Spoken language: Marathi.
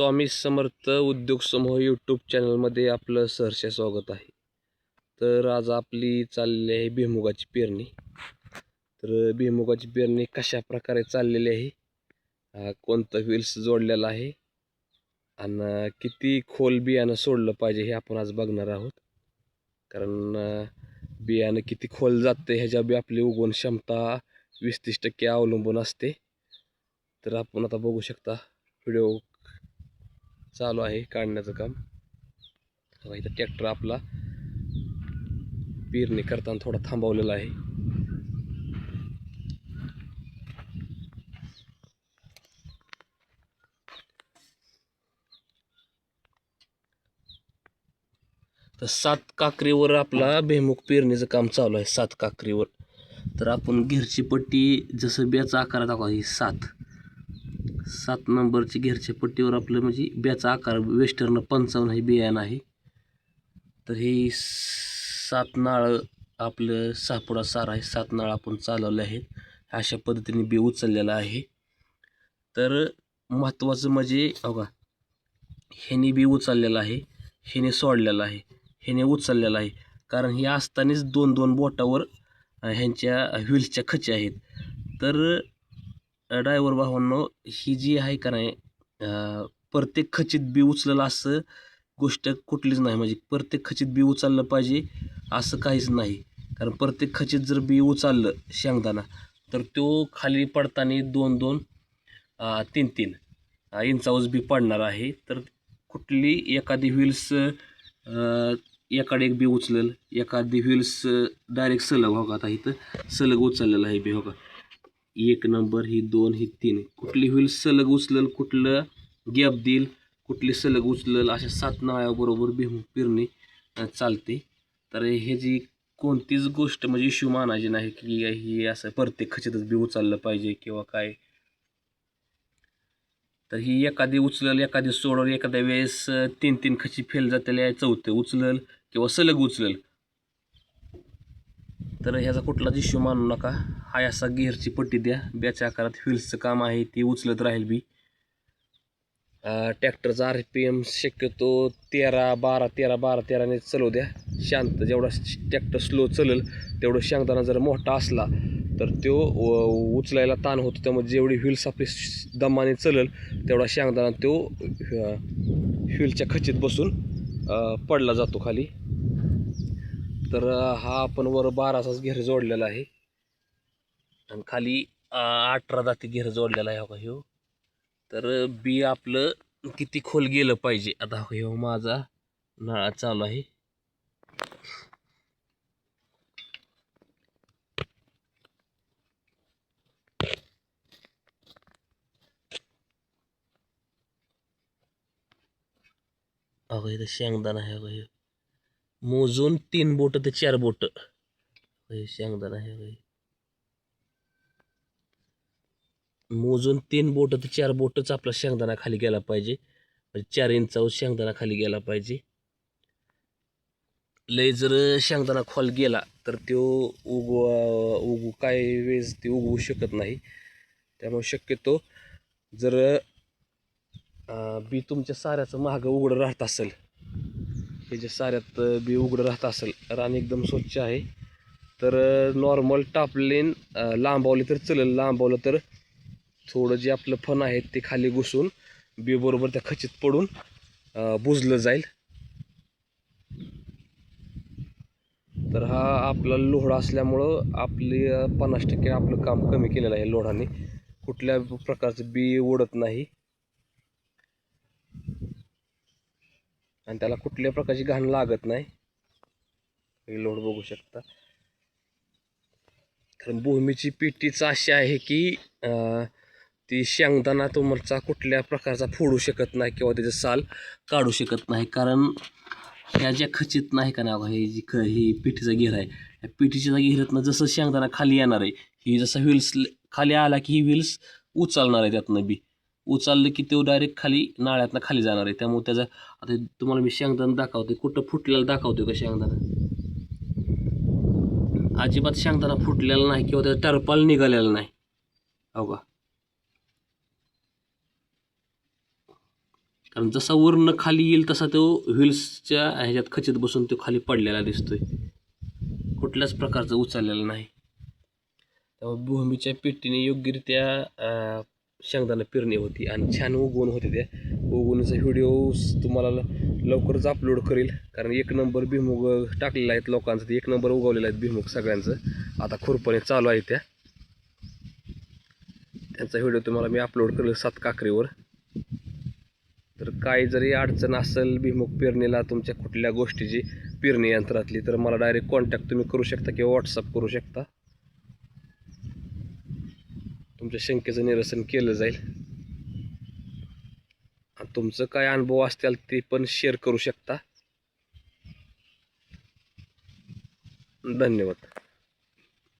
स्वामी समर्थ उद्योग समूह यूट्यूब चॅनलमध्ये आपलं सहर्ष स्वागत आहे. तर आज आपली चाललेली आहे भुईमुगाची पेरणी. तर भुईमुगाची पेरणी कशा प्रकारे चाललेली आहे, कोणतं व्हील्स जोडलेलं आहे आणि किती खोल बियाणं सोडलं पाहिजे हे आपण आज बघणार आहोत. कारण बियाणं किती खोल जातं ह्याच्या बी आपली उगवण क्षमता 20-30% अवलंबून असते. तर आपण आता बघू शकता व्हिडिओ चालू आहे काढण्याचं काम. इथं ट्रॅक्टर आपला पेरणी करताना थोडा थांबवलेला आहे. तर 7 काकरीवर आपला भुईमुग पेरणीचं काम चालू आहे. 7 काकरीवर. तर आपण घेरची पट्टी जसं ब्याचा आकार दाखवा ही 7 नंबरची घेरच्या पट्टीवर आपलं म्हणजे ब्याचा आकार वेस्टर्न 55 हे बियाणं आहे. तर ही 7 नाळ आपलं सापुडा सार आहे. 7 नाळ आपण चालवले आहेत. अशा पद्धतीने बी उचललेलं आहे. तर महत्त्वाचं म्हणजे बघा, ह्याने बी उचललेलं आहे, ह्याने सोडलेलं आहे, ह्याने उचललेलं आहे. कारण हे असतानाच 2-2 बोटावर ह्यांच्या व्हील्सच्या खची आहेत. तर ड्रायव्हर भावांनो, ही जी आहे का नाही, प्रत्येक खचीत बी उचललं असं गोष्ट कुठलीच नाही. म्हणजे प्रत्येक खचीत बी उचललं पाहिजे असं काहीच नाही. कारण प्रत्येक खचीत जर बी उचललं शेंगदाणा तर तो खाली पडताना 2-2 3-3 इंचावच बी पडणार आहे. तर कुठली एखादी व्हील्स एकाडे एक बी उचलेल, एखादी व्हील्स डायरेक्ट सलग हो का. आता इथं सलग उचललेलं आहे बी हो का. 1 नंबर, ही 2, ही 3. कुठली व्हील्स सलग उचलेल, कुठलं गॅप देईल, कुठली सलग उचलेल, अशा 7 नाळ्याबरोबर भुईमुग पेरणी चालते. तर हे जी कोणतीच गोष्ट म्हणजे इश्यू मानायची नाही की ही असं प्रत्येक खचितच बी उचललं पाहिजे किंवा काय. तर ही एखादी उचलल, एखादी सोडल, एखाद्या वेळेस 3-3 खची फेल जातेले, चौथं उचलल किंवा सलग उचलल. तर ह्याचा कुठलाच इश्यू मानू नका. हा असा गिअरची पट्टी द्या, ब्याच्या आकारात व्हील्सचं काम आहे, ती उचलत राहील बी. ट्रॅक्टरचा RPM शक्यतो 13-12 ने चालू द्या. शांत, जेवढा ट्रॅक्टर स्लो चलेल तेवढं शेंगदाणा जर मोठा असला तर तो उचलायला ताण होतो. त्यामुळे जेवढी व्हील्स आपली दमाने चलेल तेवढा शेंगदाणा तो व्हीलच्या खचीत बसून पडला जातो खाली. तर हा आपण वर 12चाच घेर जोडलेला आहे आणि खाली 18 दाती घेर जोडलेला आहे ह्यो. तर बी आपलं किती खोल गेलं पाहिजे. आता ह्यो माझा नाळा चालू आहे. अगं इथं शेंगदाणा आहे. अगं मोजून 3 बोट ते 4 बोट शेंगदाणा आहे. मोजून 3 बोट ते 4 बोटच आपला शेंगदाणा खाली गेला पाहिजे. म्हणजे 4 इंचावर शेंगदाणा खाली गेला पाहिजे. लय जर शेंगदाणा खोल गेला तर तो उगवू काही वेळेस ते उगवू शकत नाही. त्यामुळे शक्यतो जर बी तुमच्या साऱ्याचं मागं उघडं राहत असेल, हे जे साऱ्यात बी उघडं राहत असेल, रान एकदम स्वच्छ आहे, तर नॉर्मल टापलेन लांबवले तर चलेल. लांबवलं तर थोडं जे आपलं फण आहे ते खाली घुसून बी बरोबर त्या खचित पडून बुजलं जाईल. तर हा आपला लोढा असल्यामुळं आपली 50% आपलं काम कमी केलेलं आहे लोढाने. कुठल्या प्रकारचं बी उडत नाही आणि त्याला कुठल्या प्रकारची घाण लागत नाही. हे लोड बघू शकता. तर भूमीची पेटीच अशी आहे की ती शेंगदाणा तुमचा कुठल्या प्रकारचा फोडू शकत नाही किंवा त्याचं साल काढू शकत नाही. कारण ह्या ज्या खचित नाही का ना, हे जी ही पिठीचा घेर आहे, या पिठीच्या घेरातनं जसं शेंगदाणा खाली येणार आहे, ही जसं व्हील्स खाली आला की ही व्हील्स उचलणार आहे. त्यातनं बी उचललं की तो डायरेक्ट खाली नाळ्यातनं खाली जाणार आहे. त्यामुळे त्याचा आता तुम्हाला मी शेंगदाणा दाखवते, कुठं फुटलेला दाखवतोय का शेंगदाणा. अजिबात शेंगदाणा फुटलेला नाही किंवा त्याचा टरपाल निघालेला नाही. हो का. कारण जसा वरनं खाली येईल तसा तो व्हील्सच्या ह्याच्यात खचित बसून तो खाली पडलेला दिसतोय, कुठल्याच प्रकारचं उचललेलं नाही. त्यामुळे भूमीच्या पेटीने योग्यरित्या शेंगदाणा पेरणी होती आणि छान उगवून होते. त्या उगवणीचा व्हिडिओ तुम्हाला लवकरच अपलोड करेल, कारण 1 नंबर भुईमुग टाकलेला आहेत लोकांचं, ते 1 नंबर उगवलेलं आहेत भुईमुग सगळ्यांचं. आता खुरपणे चालू आहे त्यांचा व्हिडिओ तुम्हाला मी अपलोड करेल 7 काकरीवर. तर काही जरी अडचण असेल भुईमुग पेरणीला तुमच्या कुठल्या गोष्टीची पेरणी यंत्रातली, तर मला डायरेक्ट कॉन्टॅक्ट तुम्ही करू शकता किंवा व्हॉट्सअप करू शकता. तुमच्या शंकेचं निरसन केलं जाईल. तुमचं काय अनुभव असतील ते पण शेअर करू शकता. धन्यवाद.